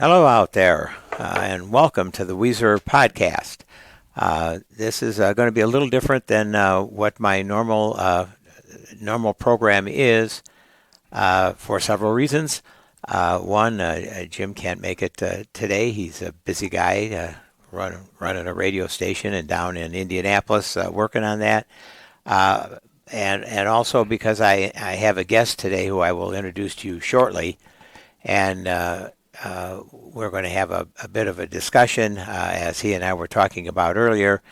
Hello out there, and welcome to the Wieser podcast. This is going to be a little different than what my normal program is for several reasons. One, Jim can't make it today. He's a busy guy running a radio station and down in Indianapolis working on that. And also because I have a guest today who I will introduce to you shortly. And we're going to have a bit of a discussion, as he and I were talking about earlier.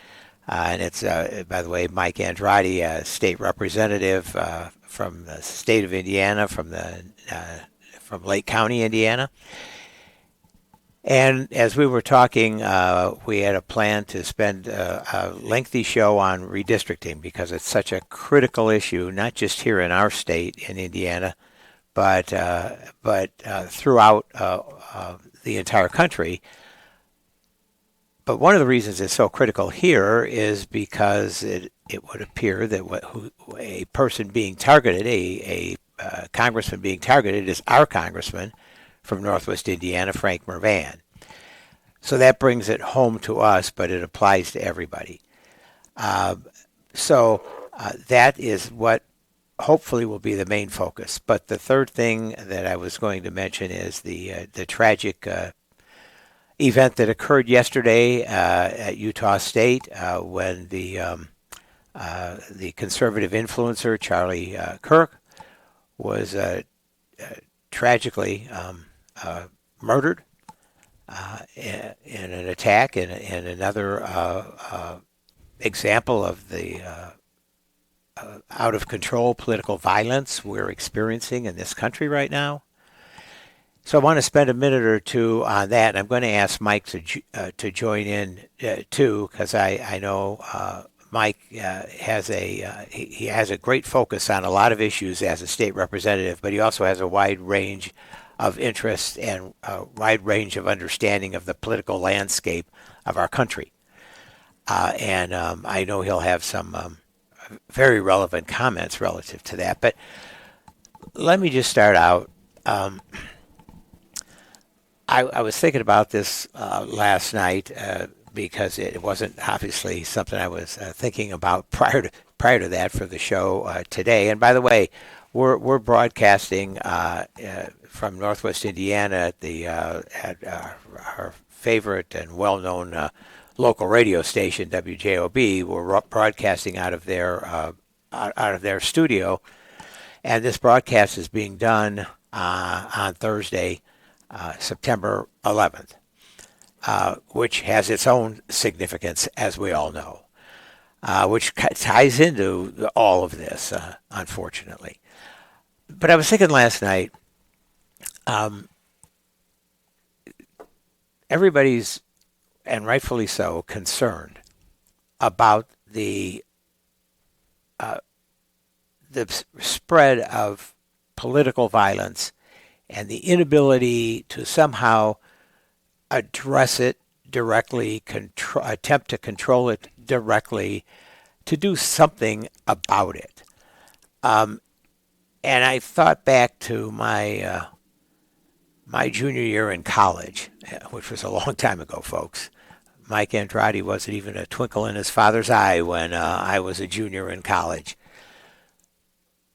And it's, by the way, Mike Andrade, state representative from the state of Indiana, from Lake County, Indiana. And as we were talking, we had a plan to spend a lengthy show on redistricting because it's such a critical issue, not just here in our state in Indiana, but throughout the entire country. But one of the reasons it's so critical here is because it would appear that a person being targeted, a congressman being targeted, is our congressman from Northwest Indiana, Frank Mervan. So that brings it home to us, but it applies to everybody. So that is what hopefully will be the main focus. But the third thing that I was going to mention is the tragic event that occurred yesterday at Utah State when the conservative influencer Charlie Kirk was tragically murdered in an attack, and another example of the out of control political violence we're experiencing in this country right now. So I want to spend a minute or two on that, and I'm going to ask Mike to join in too, because I know Mike has a great focus on a lot of issues as a state representative, but he also has a wide range of interests and a wide range of understanding of the political landscape of our country. And I know he'll have some very relevant comments relative to that. But let me just start out. I was thinking about this last night because it wasn't obviously something I was thinking about prior to that for the show today. And by the way, we're broadcasting from Northwest Indiana at our favorite and well-known local radio station, WJOB. We're broadcasting out of their studio, and this broadcast is being done on Thursday, September 11th, which has its own significance, as we all know, which ties into all of this, unfortunately. But I was thinking last night, everybody's, and rightfully so, concerned about the spread of political violence and the inability to somehow address it directly, attempt to control it directly, to do something about it. And I thought back to my junior year in college, which was a long time ago, folks. Mike Andrade wasn't even a twinkle in his father's eye when I was a junior in college.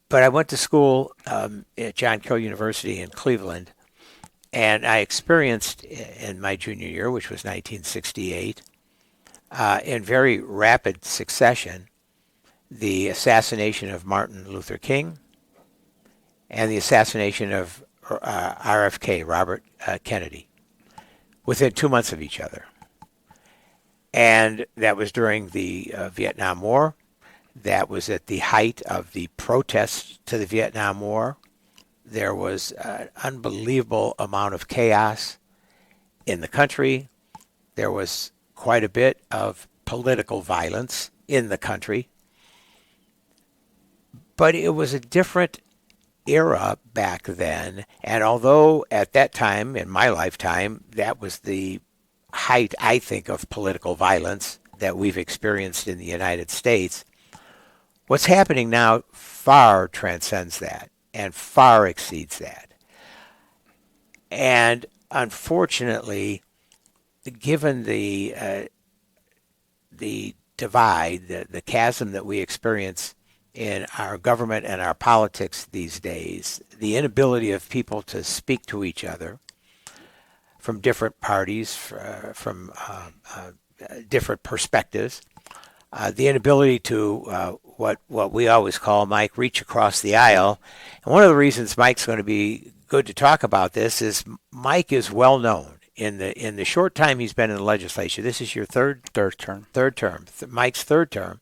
But I went to school at John Carroll University in Cleveland, and I experienced in my junior year, which was 1968, in very rapid succession, the assassination of Martin Luther King and the assassination of RFK, Robert Kennedy, within 2 months of each other. And that was during the Vietnam War. That was at the height of the protests to the Vietnam War. There was an unbelievable amount of chaos in the country. There was quite a bit of political violence in the country. But it was a different era back then. And although at that time, in my lifetime, that was the height, I think, of political violence that we've experienced in the United States, what's happening now far transcends that and far exceeds that. And unfortunately, given the divide, the chasm that we experience in our government and our politics these days, the inability of people to speak to each other from different parties, from different perspectives, the inability to what we always call, Mike, reach across the aisle. And one of the reasons Mike's going to be good to talk about this is Mike is well known in the short time he's been in the legislature. This is your third term. Mike's third term.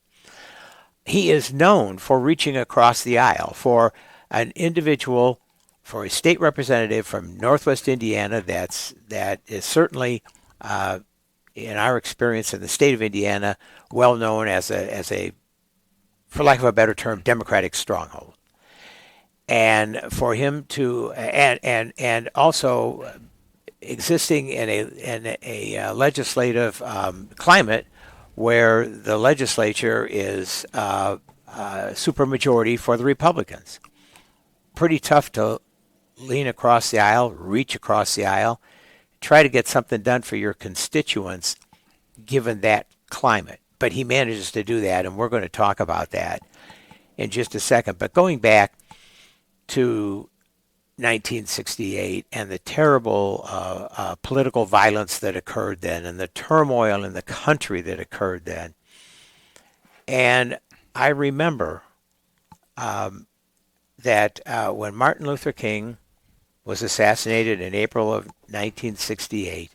He is known for reaching across the aisle, for an individual, for a state representative from Northwest Indiana that is certainly, in our experience in the state of Indiana, well known as a, for lack of a better term, Democratic stronghold. And for him to and also existing in a legislative climate where the legislature is supermajority for the Republicans. Pretty tough to lean across the aisle, reach across the aisle, try to get something done for your constituents given that climate. But he manages to do that, and we're going to talk about that in just a second. But going back to 1968 and the terrible political violence that occurred then and the turmoil in the country that occurred then. And I remember that when Martin Luther King was assassinated in April of 1968,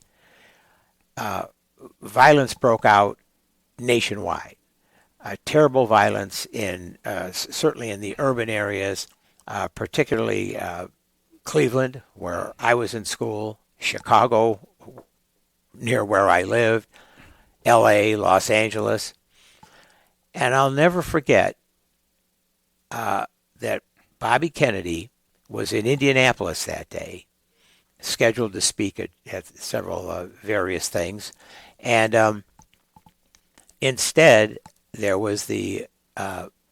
violence broke out nationwide. Terrible violence in certainly in the urban areas, particularly Cleveland, where I was in school, Chicago, near where I lived, L.A., Los Angeles. And I'll never forget that Bobby Kennedy was in Indianapolis that day, scheduled to speak at several various things. And instead, there was the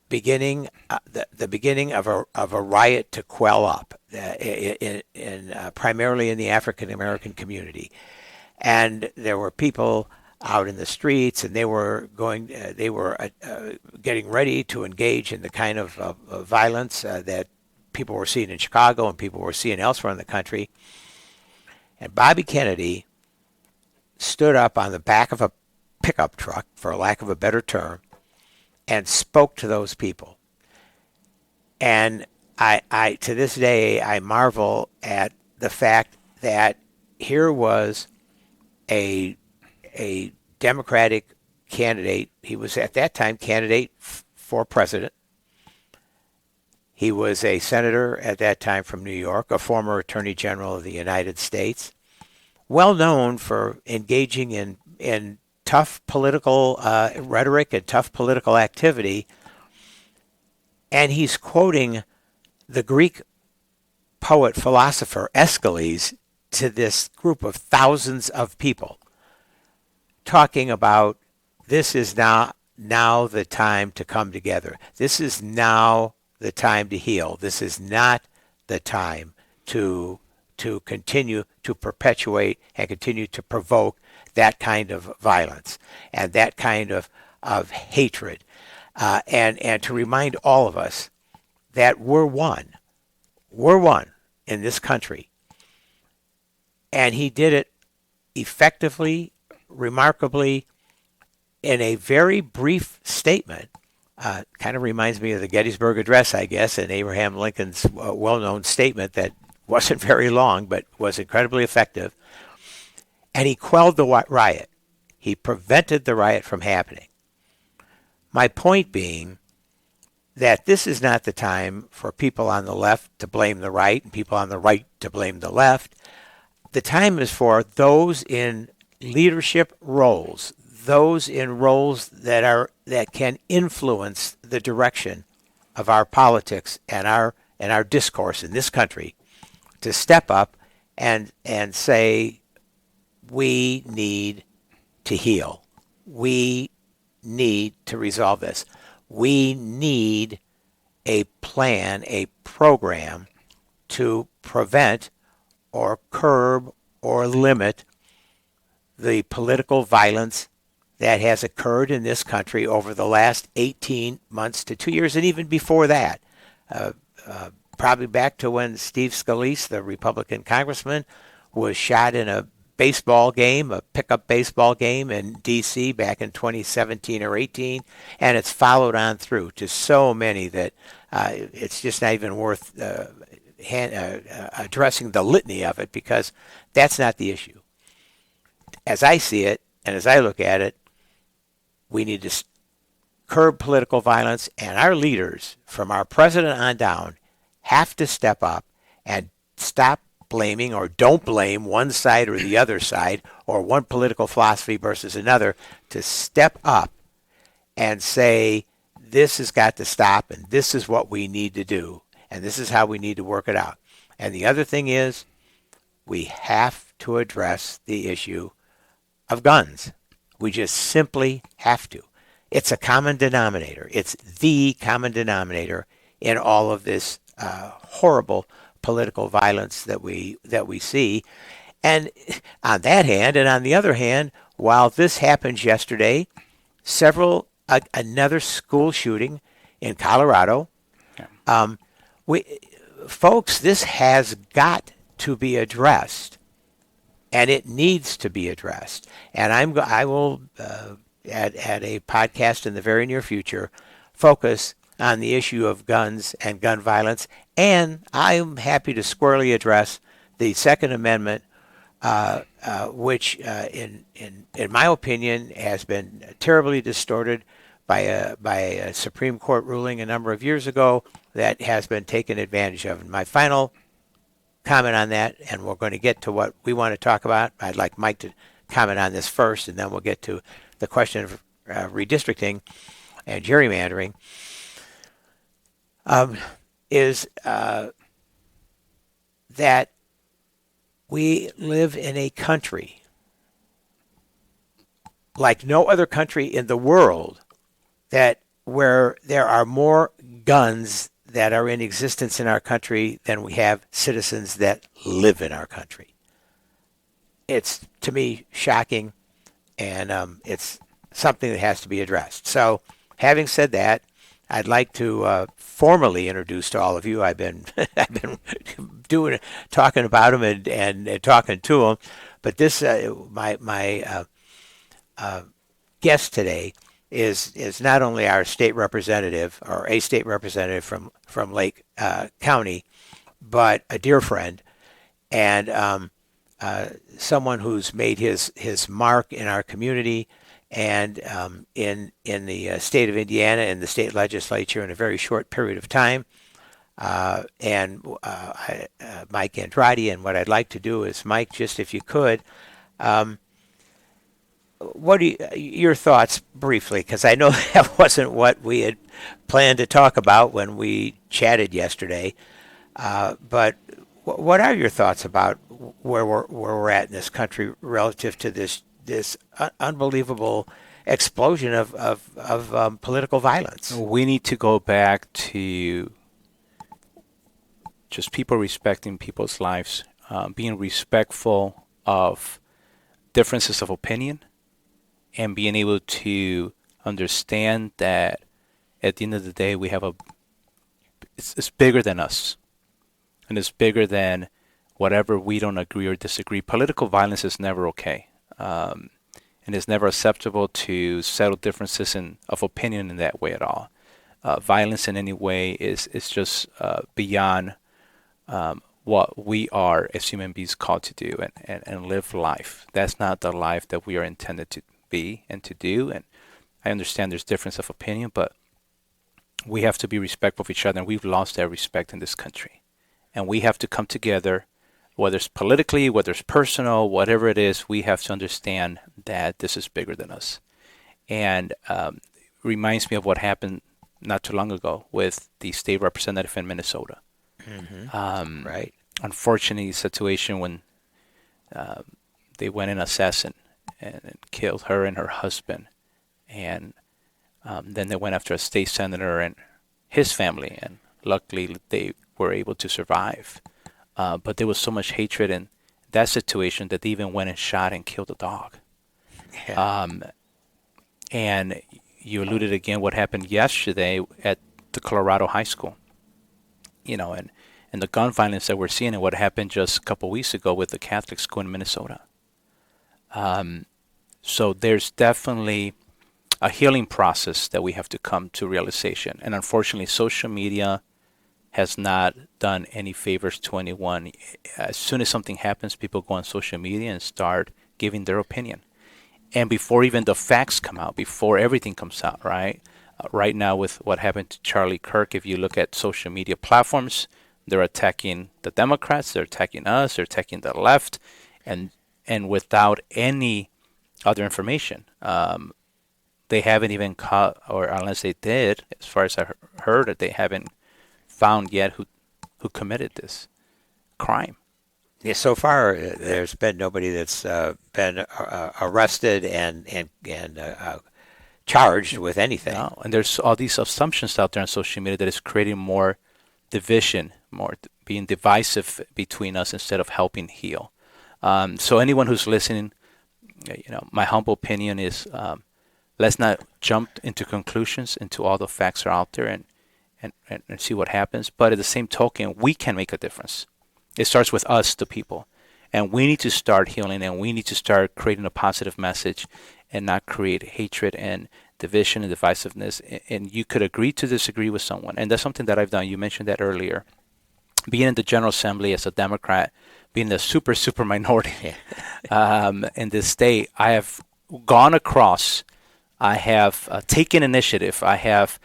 beginning of a riot to quell up primarily in the African American community, and there were people out in the streets, and they were getting ready to engage in the kind of violence that people were seeing in Chicago and people were seeing elsewhere in the country. And Bobby Kennedy stood up on the back of a pickup truck, for lack of a better term, and spoke to those people. And I to this day, I marvel at the fact that here was a Democratic candidate. He was at that time candidate for president. He was a senator at that time from New York, a former attorney general of the United States, well known for engaging in tough political rhetoric and tough political activity. And he's quoting the Greek poet, philosopher Aeschylus to this group of thousands of people, talking about this is now the time to come together. This is now the time to heal. This is not the time to continue to perpetuate and continue to provoke that kind of violence and that kind of hatred, and to remind all of us that we're one in this country. And he did it effectively, remarkably, in a very brief statement. Kind of reminds me of the Gettysburg Address, I guess, and Abraham Lincoln's well-known statement that wasn't very long but was incredibly effective. And he quelled the riot. He prevented the riot from happening. My point being that this is not the time for people on the left to blame the right and people on the right to blame the left. The time is for those in leadership roles, those in roles that can influence the direction of our politics and our discourse in this country, to step up and say, we need to heal. We need to resolve this. We need a plan, a program to prevent or curb or limit the political violence that has occurred in this country over the last 18 months to 2 years, and even before that. Uh, Probably back to when Steve Scalise, the Republican congressman, was shot in a baseball game, a pickup baseball game in D.C. back in 2017 or 18, and it's followed on through to so many that it's just not even worth addressing the litany of it, because that's not the issue. As I see it, and as I look at it, we need to curb political violence, and our leaders, from our president on down, have to step up and stop blaming or don't blame one side or the other side, or one political philosophy versus another, to step up and say, this has got to stop, and this is what we need to do, and this is how we need to work it out. And the other thing is, we have to address the issue of guns. We just simply have to. It's a common denominator. It's the common denominator in all of this horrible political violence that we see. And on that hand, and on the other hand, while this happened yesterday, another school shooting in Colorado. Folks, this has got to be addressed, and it needs to be addressed. And I will at a podcast in the very near future focus on the issue of guns and gun violence, and I'm happy to squarely address the Second Amendment, which, in my opinion, has been terribly distorted by a Supreme Court ruling a number of years ago that has been taken advantage of. And my final comment on that, and we're going to get to what we want to talk about. I'd like Mike to comment on this first, and then we'll get to the question of redistricting and gerrymandering. Is that we live in a country like no other country in the world, where there are more guns that are in existence in our country than we have citizens that live in our country. It's, to me, shocking, and it's something that has to be addressed. So, having said that, I'd like to formally introduce to all of you. I've been talking about them and talking to them, but this my guest today is not only our state representative, or a state representative from Lake County, but a dear friend, and someone who's made his mark in our community and in the state of Indiana, in the state legislature, in a very short period of time. Mike Andrade, and what I'd like to do is, Mike, just if you could, what are your thoughts briefly, because I know that wasn't what we had planned to talk about when we chatted yesterday, but what are your thoughts about where we're at in this country relative to this unbelievable explosion of political violence? We need to go back to just people respecting people's lives, being respectful of differences of opinion, and being able to understand that at the end of the day we have it's bigger than us, and it's bigger than whatever we don't agree or disagree. Political violence is never okay. And it's never acceptable to settle differences of opinion in that way at all. Violence in any way is just beyond what we are as human beings called to do and live life. That's not the life that we are intended to be and to do. And I understand there's difference of opinion, but we have to be respectful of each other, and we've lost that respect in this country. And we have to come together, whether it's politically, whether it's personal, whatever it is, we have to understand that this is bigger than us. And reminds me of what happened not too long ago with the state representative in Minnesota. Mm-hmm. Right. Unfortunately, situation when they went in assassin and killed her and her husband. And then they went after a state senator and his family, and luckily they were able to survive. But there was so much hatred, and that situation that they even went and shot and killed a dog. Yeah. Um, and you alluded again what happened yesterday at the Colorado High School, and the gun violence that we're seeing and what happened just a couple weeks ago with the Catholic school in Minnesota. So there's definitely a healing process that we have to come to realization. And unfortunately, social media has not done any favors to anyone. As soon as something happens, people go on social media and start giving their opinion. And before even the facts come out, before everything comes out, right? Right now, with what happened to Charlie Kirk, if you look at social media platforms, they're attacking the Democrats, they're attacking us, they're attacking the left, and without any other information. They haven't even caught, or unless they did, as far as I heard, that they haven't found yet who committed this crime. Yeah, so far, there's been nobody that's been arrested and charged with anything. No, and there's all these assumptions out there on social media that is creating more division, more being divisive between us instead of helping heal. So anyone who's listening, my humble opinion is let's not jump into conclusions until all the facts are out there and see what happens. But at the same token, we can make a difference. It starts with us, the people. And we need to start healing, and we need to start creating a positive message and not create hatred and division and divisiveness. And you could agree to disagree with someone. And that's something that I've done. You mentioned that earlier. Being in the General Assembly as a Democrat, being the super, super minority in this state, I have gone across, I have taken initiative, I have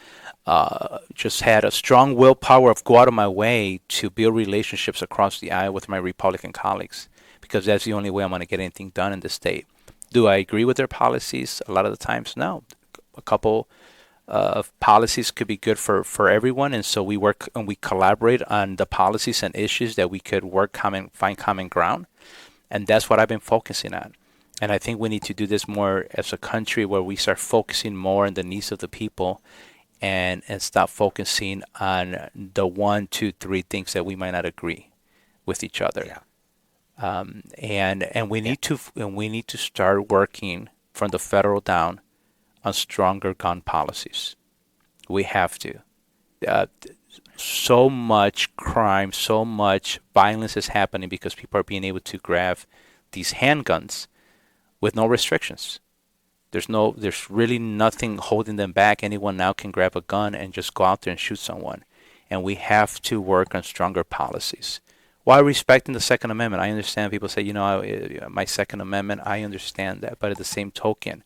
just had a strong willpower of go out of my way to build relationships across the aisle with my Republican colleagues, because that's the only way I'm going to get anything done in this state. Do I agree with their policies? A lot of the times, no. A couple of policies could be good for everyone, and so we work and we collaborate on the policies and issues that we could find common ground, and that's what I've been focusing on. And I think we need to do this more as a country, where we start focusing more on the needs of the people, and stop focusing on the 1, 2, 3 things that we might not agree with each other. Yeah. And we need to start working from the federal down on stronger gun policies. We have to. So much crime, so much violence is happening because people are being able to grab these handguns with no restrictions. There's really nothing holding them back. Anyone now can grab a gun and just go out there and shoot someone. And we have to work on stronger policies. While respecting the Second Amendment, I understand people say, my Second Amendment, I understand that. But at the same token,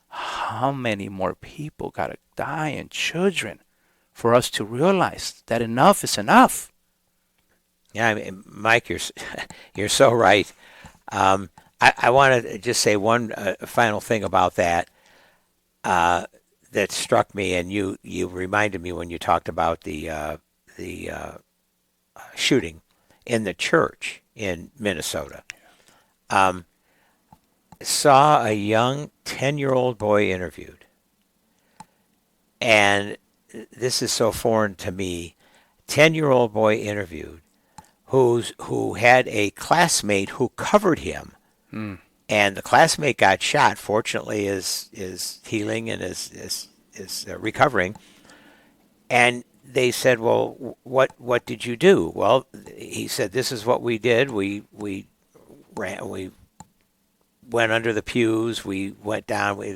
how many more people got to die, and children, for us to realize that enough is enough? Yeah, I mean, Mike, you're so right. I want to just say one final thing about that that struck me, and you reminded me when you talked about the shooting in the church in Minnesota. Saw a young 10-year-old boy interviewed, and this is so foreign to me. 10-year-old boy interviewed who had a classmate who covered him. And the classmate got shot. Fortunately, is healing and is recovering. And they said, "Well, what did you do?" Well, he said, "This is what we did. We went under the pews. We went down. What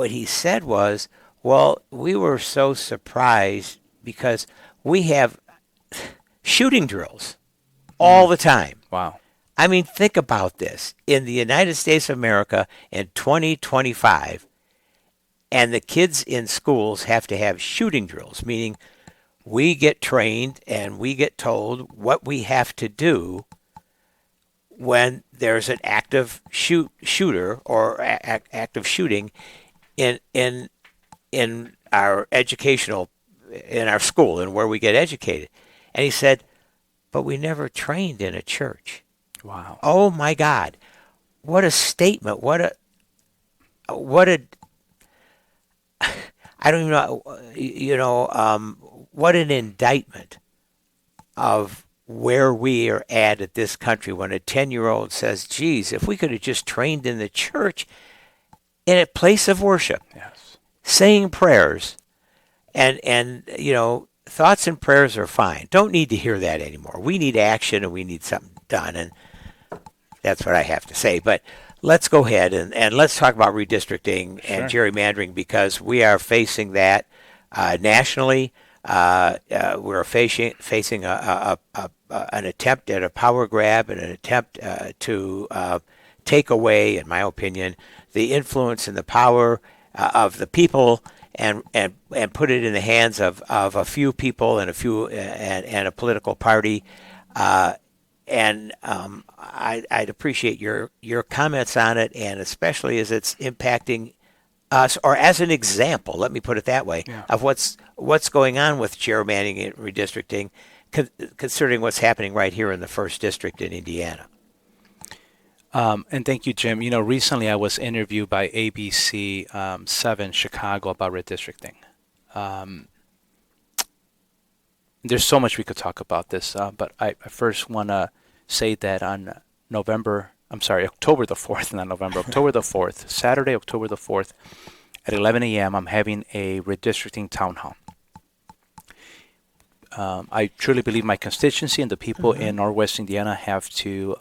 he said was, well, we were so surprised because we have shooting drills all the time." Wow. I mean, think about this. In the United States of America in 2025, and the kids in schools have to have shooting drills, meaning we get trained and we get told what we have to do when there's an active shooter or active shooting in our in our school and where we get educated. And he said, but we never trained in a church. Wow. Oh my God. What a statement. What a I don't even know, what an indictment of where we are at this country when a 10-year-old says, geez, if we could have just trained in the church in a place of worship, Yes. saying prayers, and thoughts and prayers are fine. Don't need to hear that anymore. We need action and we need something done, and that's what I have to say. But let's go ahead and let's talk about redistricting and Sure. gerrymandering, because we are facing that nationally. We're facing an attempt at a power grab and an attempt to take away, in my opinion, the influence and the power of the people, and put it in the hands of a few people and a political party. I'd appreciate your comments on it, and especially as it's impacting us, or as an example, let me put it that way, Yeah. of what's going on with gerrymandering and redistricting, considering what's happening right here in the first district in Indiana. And thank you, Jim. Recently I was interviewed by ABC 7 Chicago about redistricting. Um, there's so much we could talk about this, but I first want to say that on October the 4th, not November, October the 4th, Saturday, October the 4th, at 11 a.m., I'm having a redistricting town hall. I truly believe my constituency and the people in Northwest Indiana have to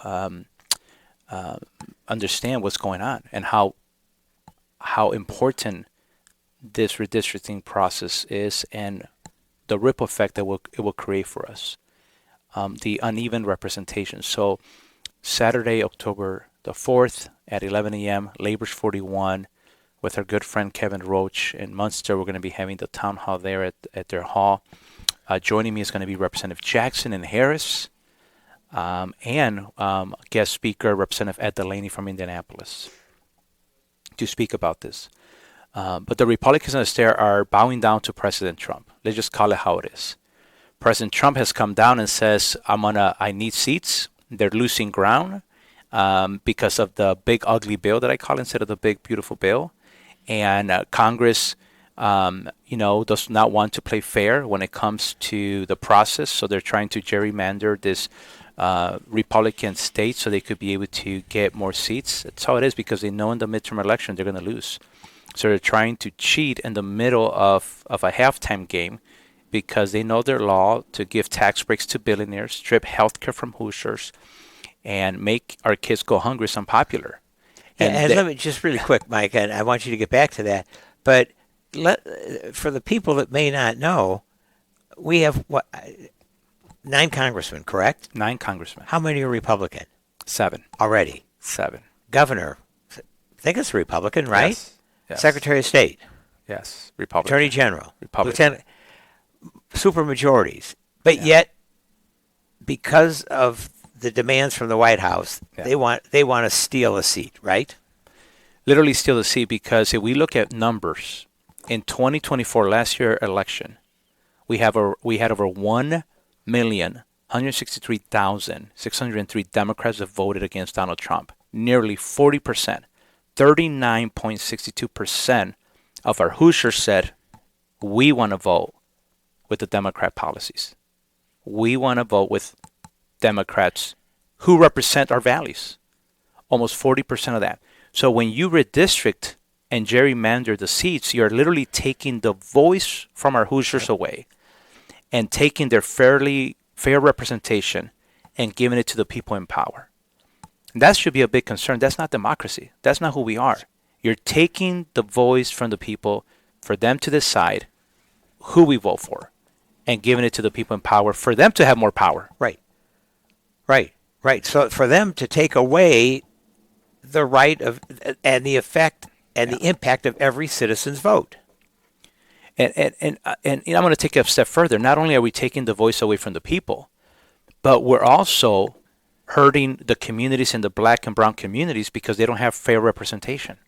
understand what's going on and how important this redistricting process is, and the ripple effect that it will create for us, the uneven representation. So Saturday, October the 4th at 11 a.m., Labor's 41, with our good friend Kevin Roach in Munster. We're going to be having the town hall there at their hall. Joining me is going to be Representative Jackson and Harris, and guest speaker, Representative Ed Delaney from Indianapolis, to speak about this. But the Republicans in the state are bowing down to President Trump. Let's just call it how it is. President Trump has come down and says, I need seats. They're losing ground because of the big ugly bill that I call instead of the big beautiful bill. And Congress, does not want to play fair when it comes to the process. So they're trying to gerrymander this Republican state so they could be able to get more seats. That's how it is, because they know in the midterm election they're going to lose. So they're trying to cheat in the middle of a halftime game, because they know their law to give tax breaks to billionaires, strip health care from Hoosiers, and make our kids go hungry is unpopular. And let me just really quick, Mike, and I want you to get back to that. But for the people that may not know, we have 9 congressmen, correct? 9 congressmen. How many are Republican 7. already? 7. Governor, I think it's Republican, right? Yes. Yes. Secretary of State, Yes. Republican. Attorney General, Republican. Lieutenant, supermajorities. But yet, because of the demands from the White House, they want to steal a seat, right? Literally steal the seat, because if we look at numbers, in 2024, last year election, we had over 1,163,603 Democrats that voted against Donald Trump. Nearly 40%, 39.62% of our Hoosiers said, we want to vote with the Democrat policies. We want to vote with Democrats who represent our values. Almost 40% of that. So when you redistrict and gerrymander the seats, you're literally taking the voice from our Hoosiers away and taking their fair representation and giving it to the people in power. And that should be a big concern. That's not democracy. That's not who we are. You're taking the voice from the people for them to decide who we vote for, and giving it to the people in power for them to have more power. Right. So for them to take away the right of and the effect and the impact of every citizen's vote. And I'm going to take it a step further. Not only are we taking the voice away from the people, but we're also hurting the communities in the black and brown communities, because they don't have fair representation.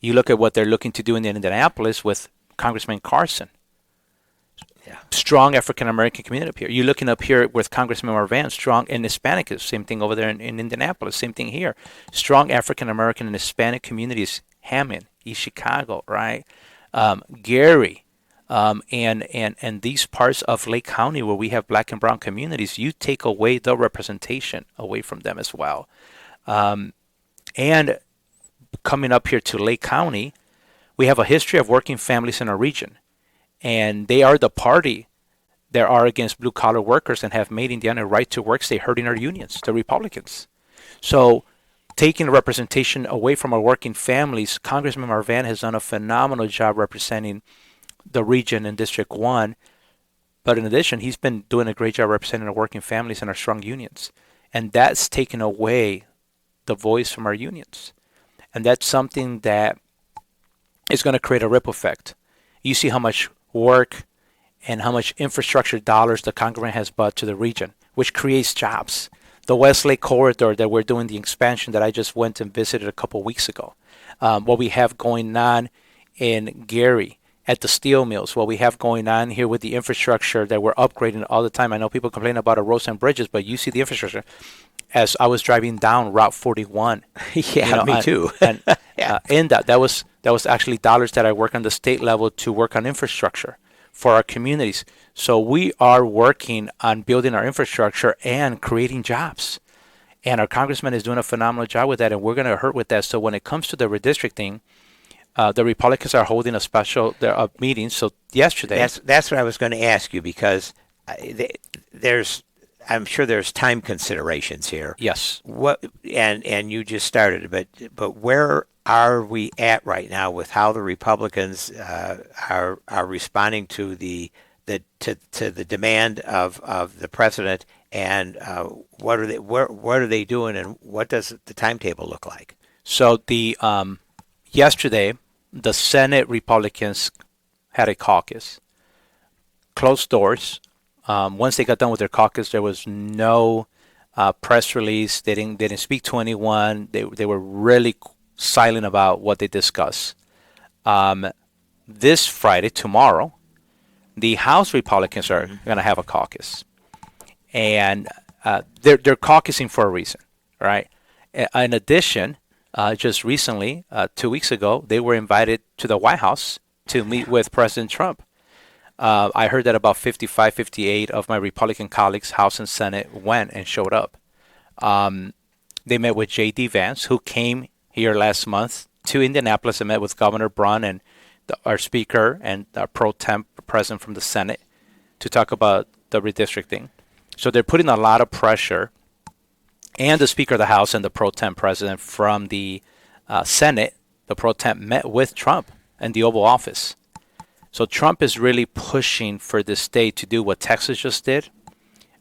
You look at what they're looking to do in Indianapolis with Congressman Carson. Yeah. Strong African-American community up here. You're looking up here with Congressman Marvan, strong and Hispanic. Same thing over there in Indianapolis. Same thing here. Strong African-American and Hispanic communities. Hammond, East Chicago, right? Gary, And these parts of Lake County where we have black and brown communities, you take away the representation away from them as well. And coming up here to Lake County, we have a history of working families in our region, and they are the party that are against blue collar workers and have made Indiana a right to work state, hurting our unions, the Republicans. So taking representation away from our working families, Congressman Marvan has done a phenomenal job representing the region in District 1. But in addition, he's been doing a great job representing our working families and our strong unions. And that's taken away the voice from our unions. And that's something that is going to create a ripple effect. You see how much work and how much infrastructure dollars the Congress has brought to the region, which creates jobs. The Westlake Corridor that we're doing, the expansion that I just went and visited a couple weeks ago. What we have going on in Gary at the steel mills, what we have going on here with the infrastructure that we're upgrading all the time. I know people complain about our roads and bridges, but you see the infrastructure. As I was driving down Route 41, Yeah, me too. and in that was actually dollars that I work on the state level to work on infrastructure for our communities. So we are working on building our infrastructure and creating jobs. And our congressman is doing a phenomenal job with that, and we're going to hurt with that. So when it comes to the redistricting, the Republicans are holding a special meeting. So yesterday, That's what I was going to ask you, because there's, I'm sure there's time considerations here. yes. What and you just started, but where are we at right now with how the Republicans are responding to the demand of the president, and what are they doing, and what does the timetable look like? So the yesterday, the Senate Republicans had a caucus, closed doors. Once they got done with their caucus, there was no press release. They didn't speak to anyone. They were really silent about what they discussed. This Friday, tomorrow, the House Republicans are going to have a caucus, and they're caucusing for a reason, right? In addition, just recently, 2 weeks ago, they were invited to the White House to meet with President Trump. I heard that about 55, 58 of my Republican colleagues, House and Senate, went and showed up. They met with J.D. Vance, who came here last month to Indianapolis and met with Governor Braun and our Speaker and our pro temp president from the Senate to talk about the redistricting. So they're putting a lot of pressure. And the Speaker of the House and the pro temp president from the Senate, the pro temp, met with Trump in the Oval Office. So Trump is really pushing for the state to do what Texas just did.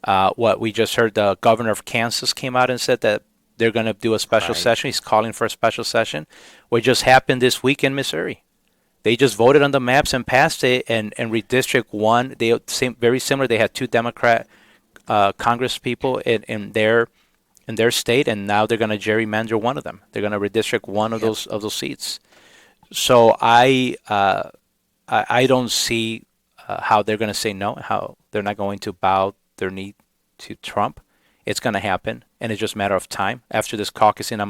What we just heard, the governor of Kansas came out and said that they're going to do a special session. He's calling for a special session. What just happened this week in Missouri. They just voted on the maps and passed it, and Redistrict 1, very similar. They had two Democrat Congress people in their state, and now they're going to gerrymander one of them. They're going to redistrict one of those seats. So I don't see how they're going to say no, how they're not going to bow their knee to Trump. It's going to happen, and it's just a matter of time. After this caucusing,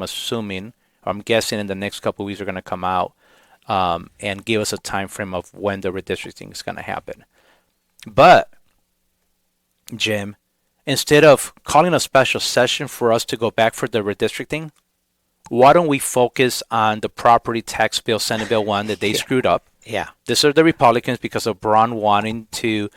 I'm guessing in the next couple of weeks they're going to come out and give us a time frame of when the redistricting is going to happen. But, Jim, instead of calling a special session for us to go back for the redistricting, why don't we focus on the property tax bill, Senate Bill 1, that they screwed up? Yeah. These are the Republicans because of Braun wanting to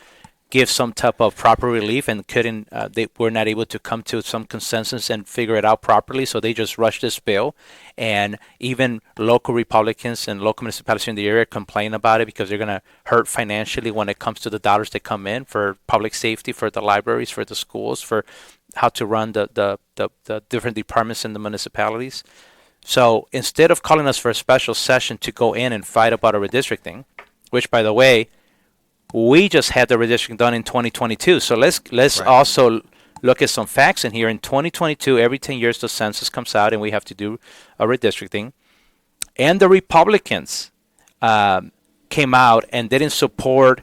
give some type of proper relief and they were not able to come to some consensus and figure it out properly, so they just rushed this bill. And even local Republicans and local municipalities in the area complain about it because they're going to hurt financially when it comes to the dollars that come in for public safety, for the libraries, for the schools, for how to run the different departments in the municipalities. So instead of calling us for a special session to go in and fight about a redistricting, which, by the way, we just had the redistricting done in 2022. So let's also look at some facts in here. In 2022, every 10 years the census comes out and we have to do a redistricting. And the Republicans came out and didn't support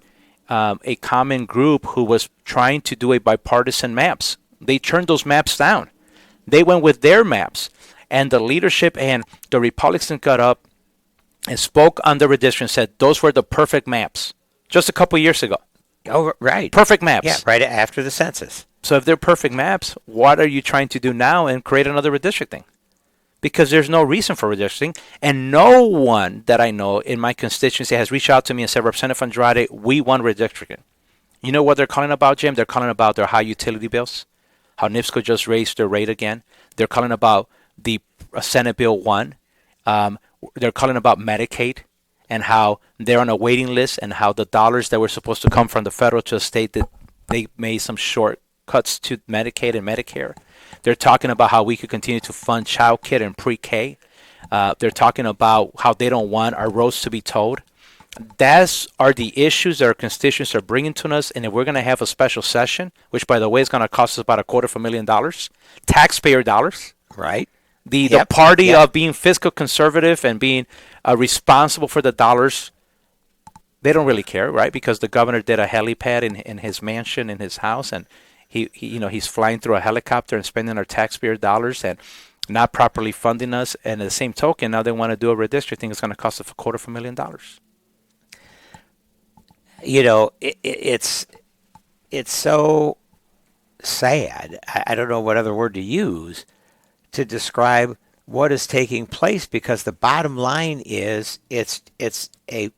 a common group who was trying to do a bipartisan maps. They turned those maps down. They went with their maps. And the leadership and the Republicans got up and spoke on the redistricting and said those were the perfect maps. just a couple years ago. Oh, right. Perfect Yeah, maps. right after the census. So if they're perfect maps, what are you trying to do now and create another redistricting? Because there's no reason for redistricting, and no one that I know in my constituency has reached out to me and said, Representative Andrade, we want redistricting. You know what they're calling about, Jim? They're calling about their high utility bills, how NIPSCO just raised their rate again. They're calling about the Senate Bill 1. Um, they're calling about Medicaid and how they're on a waiting list and how the dollars that were supposed to come from the federal to the state, that they made some shortcuts to Medicaid and Medicare. They're talking about how we could continue to fund child care and pre-K. They're talking about how they don't want our roads to be towed. Those are the issues that our constituents are bringing to us, and if we're going to have a special session, which, by the way, is going to cost us about $250,000, taxpayer dollars, Right. the party of being fiscal conservative and being responsible for the dollars, they don't really care, right? Because the governor did a helipad in his mansion, in his house, and he's flying through a helicopter and spending our taxpayer dollars and not properly funding us. And at the same token, now they want to do a redistricting. It's going to cost us $250,000. It's so sad. I don't know what other word to use to describe what is taking place, because the bottom line is it's a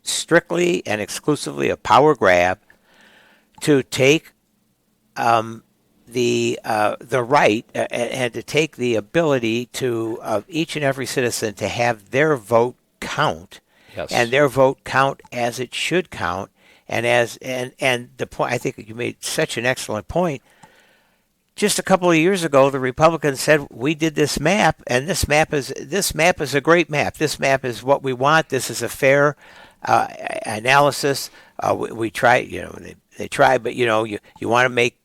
strictly and exclusively a power grab to take the right and to take the ability to of each and every citizen to have their vote count, Yes. and their vote count as it should count. And the point, I think you made such an excellent point. Just a couple of years ago, the Republicans said, we did this map, and this map is a great map. This map is what we want. This is a fair analysis. We try, they try, but you want to make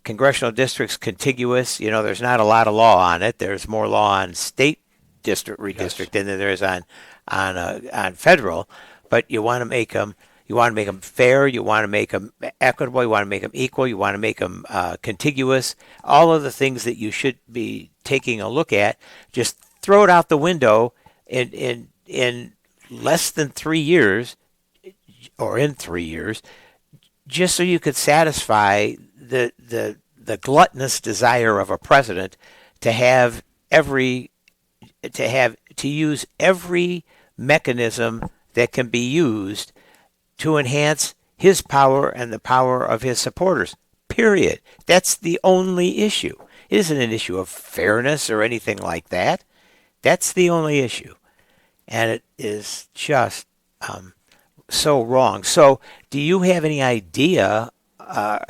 congressional districts contiguous. There's not a lot of law on it. There's more law on state district redistricting than there is on federal. But you want to make them. You want to make them fair. You want to make them equitable. You want to make them equal. You want to make them contiguous. All of the things that you should be taking a look at, just throw it out the window in less than 3 years, or in 3 years, just so you could satisfy the gluttonous desire of a president to use every mechanism that can be used to enhance his power and the power of his supporters. Period. That's the only issue. It isn't an issue of fairness or anything like that. That's the only issue. And it is just so wrong. So do you have any idea,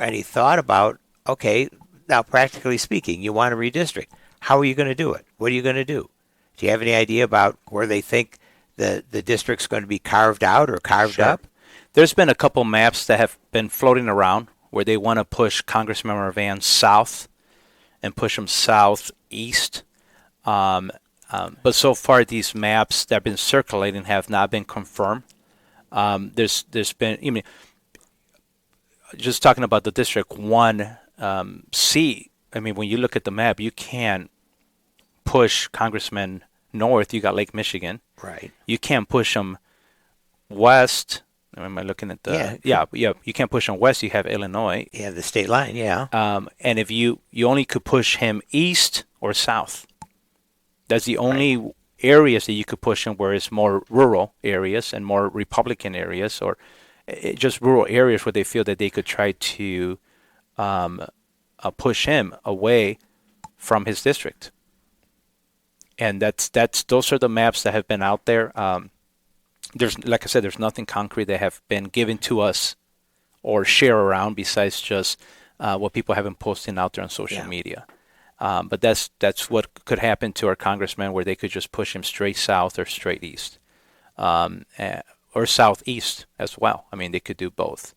any thought about, okay, now practically speaking, you want to redistrict. How are you going to do it? What are you going to do? Do you have any idea about where they think the district's going to be carved out or carved Sure. up? There's been a couple maps that have been floating around where they want to push Congressmember Van south and push them southeast. But so far, these maps that have been circulating have not been confirmed. There's been, just talking about the District 1 C, when you look at the map, you can't push congressmen north. You got Lake Michigan. Right. You can't push them west. Am I looking at the? Yeah. You can't push them west. You have Illinois. Yeah, the state line, yeah. And if you only could push him east or south. That's the only areas that you could push him, where it's more rural areas and more Republican areas, or just rural areas where they feel that they could try to push him away from his district. And those are the maps that have been out there. There's, like I said, there's nothing concrete that have been given to us or share around besides just what people have been posting out there on social media. But that's what could happen to our congressman, where they could just push him straight south or straight east, or southeast as well. They could do both.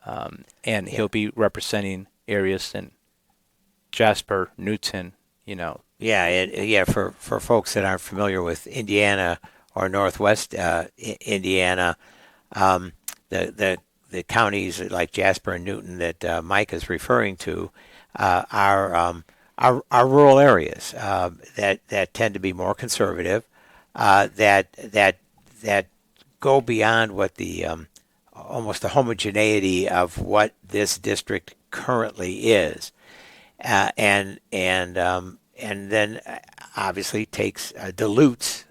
And he'll be representing areas in Jasper, Newton, Yeah, for folks that aren't familiar with Indiana or Northwest Indiana, the counties like Jasper and Newton that Mike is referring to are rural areas that tend to be more conservative, that go beyond what the almost the homogeneity of what this district currently is, and then obviously takes dilutes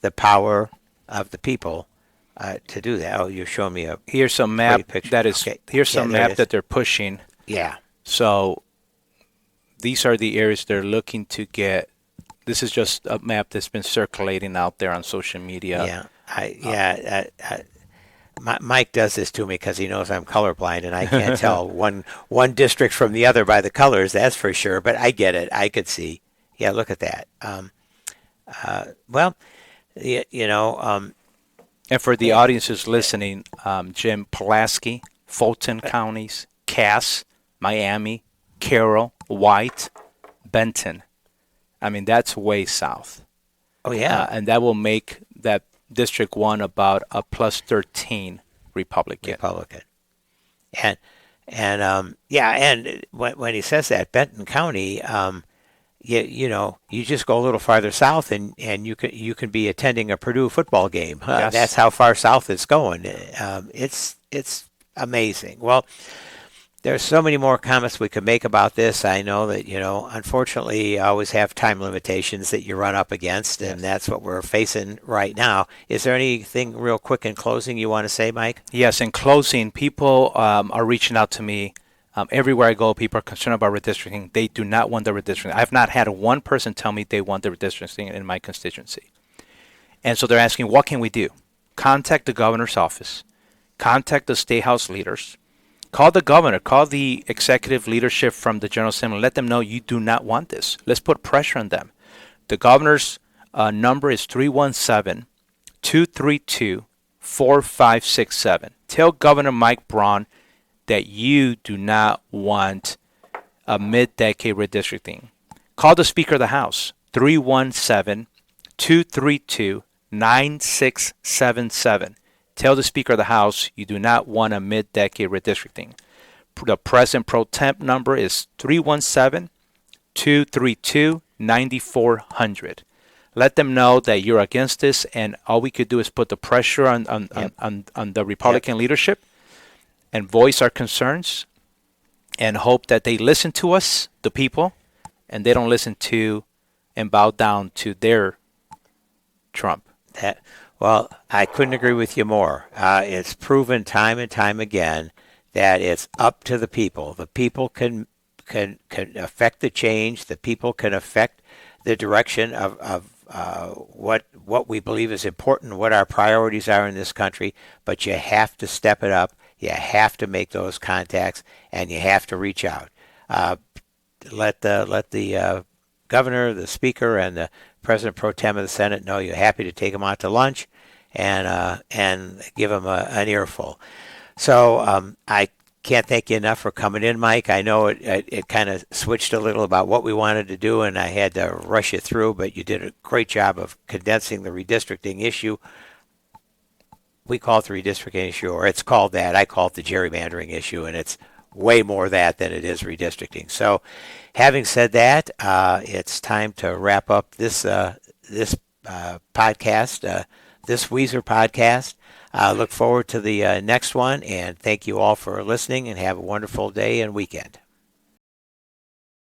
the power of the people to do that. Oh, you're showing me a Here's some map great picture. that is. Okay. Here's Yeah, some there it map is. that they're pushing. Yeah. So these are the areas they're looking to get. This is just a map that's been circulating out there on social media. Mike does this to me because he knows I'm colorblind and I can't tell one district from the other by the colors. That's for sure. But I get it. I could see. Yeah, look at that. Well, And for the audience who's listening, Jim, Pulaski, Fulton counties, Cass, Miami, Carroll, White, Benton. I mean, that's way south. oh yeah, And that will make that District 1 about a plus 13 Republican. And when he says that Benton County, you just go a little farther south and you can be attending a Purdue football game. Yes. That's how far south it's going. It's amazing. Well, there's so many more comments we could make about this. I know that, unfortunately, you always have time limitations that you run up against, and that's what we're facing right now. Is there anything real quick in closing you want to say, Mike? Yes, in closing, people are reaching out to me. Everywhere I go, people are concerned about redistricting. They do not want the redistricting. I've not had one person tell me they want the redistricting in my constituency. And so they're asking, what can we do? Contact the governor's office. Contact the state house leaders. Call the governor. Call the executive leadership from the General Assembly. Let them know you do not want this. Let's put pressure on them. The governor's number is 317-232-4567. Tell Governor Mike Braun that you do not want a mid-decade redistricting. Call the Speaker of the House, 317-232-9677. Tell the Speaker of the House you do not want a mid-decade redistricting. The President Pro Temp number is 317-232-9400. Let them know that you're against this, and all we could do is put the pressure on the Republican leadership and voice our concerns and hope that they listen to us, the people, and they don't listen to and bow down to their Trump. Well, I couldn't agree with you more. It's proven time and time again that it's up to the people. The people can affect the change. The people can affect the direction of what we believe is important, what our priorities are in this country. But you have to step it up. You have to make those contacts, and you have to reach out. Let the governor, the speaker, and the President Pro Tem of the Senate know you're happy to take them out to lunch and give them an earful. So I can't thank you enough for coming in, Mike. I know it kind of switched a little about what we wanted to do, and I had to rush you through, but you did a great job of condensing the redistricting issue. We call it the redistricting issue, or it's called that. I call it the gerrymandering issue, and it's way more that than it is redistricting. So having said that, it's time to wrap up this podcast, this Wieser podcast. Look forward to the next one, and thank you all for listening, and have a wonderful day and weekend.